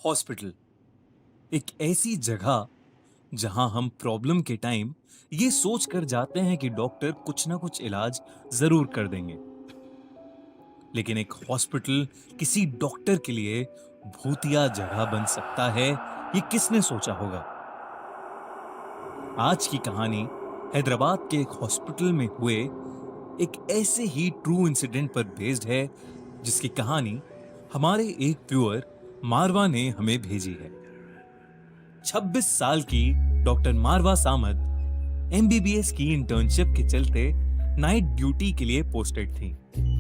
Hospital एक ऐसी जगह जहां हम प्रॉब्लम के टाइम ये सोच कर जाते हैं कि डॉक्टर कुछ ना कुछ इलाज जरूर कर देंगे। लेकिन एक हॉस्पिटल किसी डॉक्टर के लिए भूतिया जगह बन सकता है, ये किसने सोचा होगा। आज की कहानी हैदराबाद के एक हॉस्पिटल में हुए एक ऐसे ही ट्रू इंसिडेंट पर बेस्ड है, जिसकी कहानी हमारे एक व्यूअर मारवा ने हमें भेजी है। 26 साल की डॉक्टर मारवा सामद एमबीबीएस की इंटर्नशिप के चलते नाइट ड्यूटी के लिए पोस्टेड थी।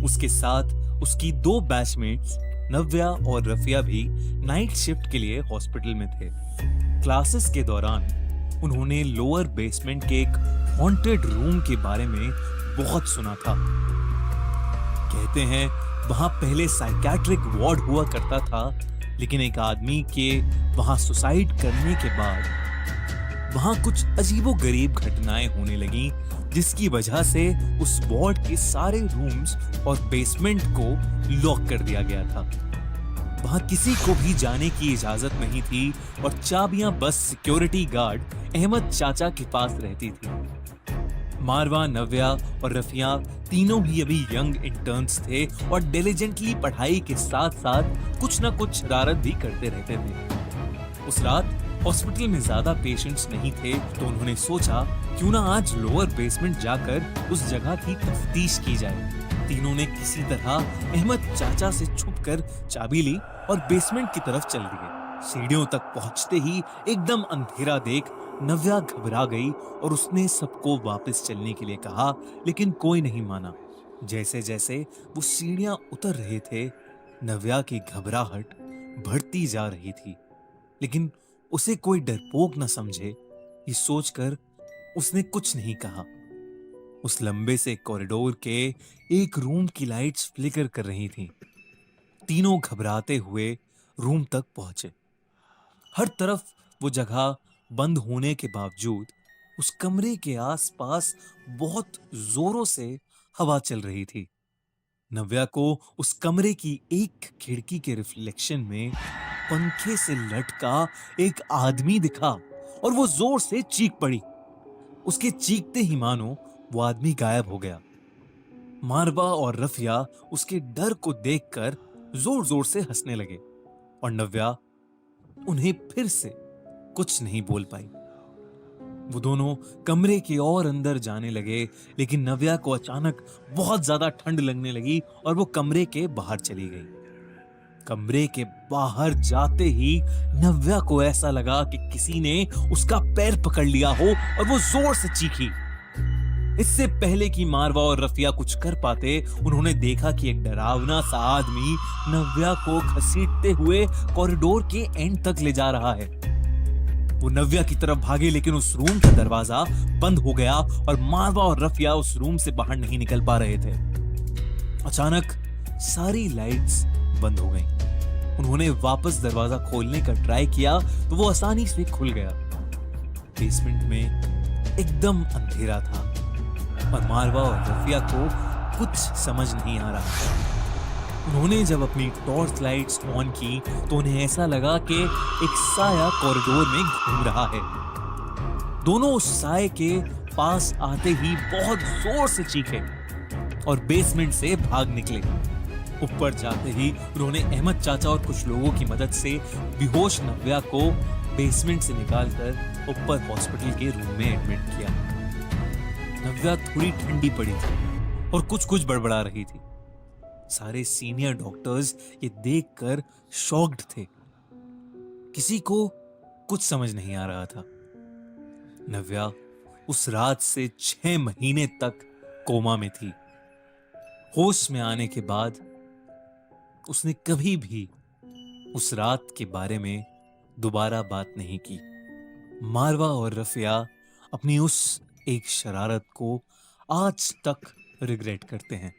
उसके साथ उसकी दो बैचमेट्स नव्या और रफिया भी नाइट शिफ्ट के लिए हॉस्पिटल में थे। क्लासेस के दौरान उन्होंने लोअर बेसमेंट के एक हॉन्टेड रूम के बारे में बहुत सुना था। कहते हैं वहां पहले साइकियाट्रिक वार्ड हुआ करता था, लेकिन एक आदमी के वहां सुसाइड करने के बाद वहां कुछ अजीबोगरीब घटनाएं होने लगी, जिसकी वजह से उस वार्ड के सारे रूम्स और बेसमेंट को लॉक कर दिया गया था। वहां किसी को भी जाने की इजाजत नहीं थी और चाबियां बस सिक्योरिटी गार्ड अहमद चाचा के पास रहती थी। मारवा, नव्या और रफिया तीनों भी अभी यंग इंटर्न्स थे और डिलिजेंटली पढ़ाई के साथ साथ कुछ ना कुछ शरारत भी करते रहते थे। उस रात हॉस्पिटल में ज्यादा पेशेंट्स नहीं थे, तो उन्होंने सोचा क्यों ना आज लोअर बेसमेंट जाकर उस जगह की तफ्तीश की जाए। तीनों ने किसी तरह अहमद चाचा से छुपकर चाबी ली और बेसमेंट की तरफ चल दिए। सीढ़ियों तक पहुंचते ही एकदम अंधेरा देख नव्या घबरा गई और उसने सबको वापस चलने के लिए कहा, लेकिन कोई नहीं माना। जैसे जैसे वो सीढ़ियां उतर रहे थे, नव्या की घबराहट बढ़ती जा रही थी, लेकिन उसे कोई डरपोक न समझे, ये सोचकर उसने कुछ नहीं कहा। उस लंबे से कॉरिडोर के एक रूम की लाइट्स फ्लिकर कर रही थीं। तीनों घबराते हुए रूम तक पहुंचे। हर तरफ वो जगह बंद होने के बावजूद उस कमरे के आसपास बहुत जोरों से हवा चल रही थी। नव्या को उस कमरे की एक खिड़की के रिफ्लेक्शन में पंखे से लटका एक आदमी दिखा और वो जोर से चीख पड़ी। उसके चीखते ही मानो वो आदमी गायब हो गया। मारवा और रफिया उसके डर को देखकर जोर जोर से हंसने लगे और नव्या उन्हें फिर से कुछ नहीं बोल पाई। वो दोनों कमरे के और अंदर जाने लगे, लेकिन नव्या को अचानक बहुत ज्यादा ठंड लगने लगी और वो कमरे के बाहर चली गई। कमरे के बाहर जाते ही नव्या को ऐसा लगा कि किसी ने उसका पैर पकड़ लिया हो और वो जोर से चीखी। इससे पहले कि मारवा और रफिया कुछ कर पाते, उन्होंने देखा कि एक डरावना सा आदमी नव्या को घसीटते हुए कॉरिडोर के एंड तक ले जा रहा है। वो नव्या की तरफ भागे, लेकिन उस रूम का दरवाजा बंद हो गया और मारवा और रफिया उस रूम से बाहर नहीं निकल पा रहे थे। अचानक सारी लाइट्स बंद हो गईं। उन्होंने वापस दरवाजा खोलने का ट्राई किया तो वो आसानी से खुल गया। बेसमेंट में एकदम अंधेरा था और मारवा और रफिया को कुछ समझ नहीं आ रहा था। उन्होंने जब अपनी टॉर्च लाइट्स ऑन की तो उन्हें ऐसा लगा कि एक साया कॉरिडोर में घूम रहा है। दोनों उस साये के पास आते ही बहुत जोर से चीखे और बेसमेंट से भाग निकले। ऊपर जाते ही उन्होंने अहमद चाचा और कुछ लोगों की मदद से बेहोश नव्या को बेसमेंट से निकालकर ऊपर हॉस्पिटल के रूम में एडमिट किया। नव्या थोड़ी ठंडी पड़ी थी और कुछ कुछ बड़बड़ा रही थी। सारे सीनियर डॉक्टर्स ये देखकर शॉक्ड थे। किसी को कुछ समझ नहीं आ रहा था। नव्या उस रात से 6 महीने तक कोमा में थी। होश में आने के बाद उसने कभी भी उस रात के बारे में दोबारा बात नहीं की। मारवा और रफिया अपनी उस एक शरारत को आज तक रिग्रेट करते हैं।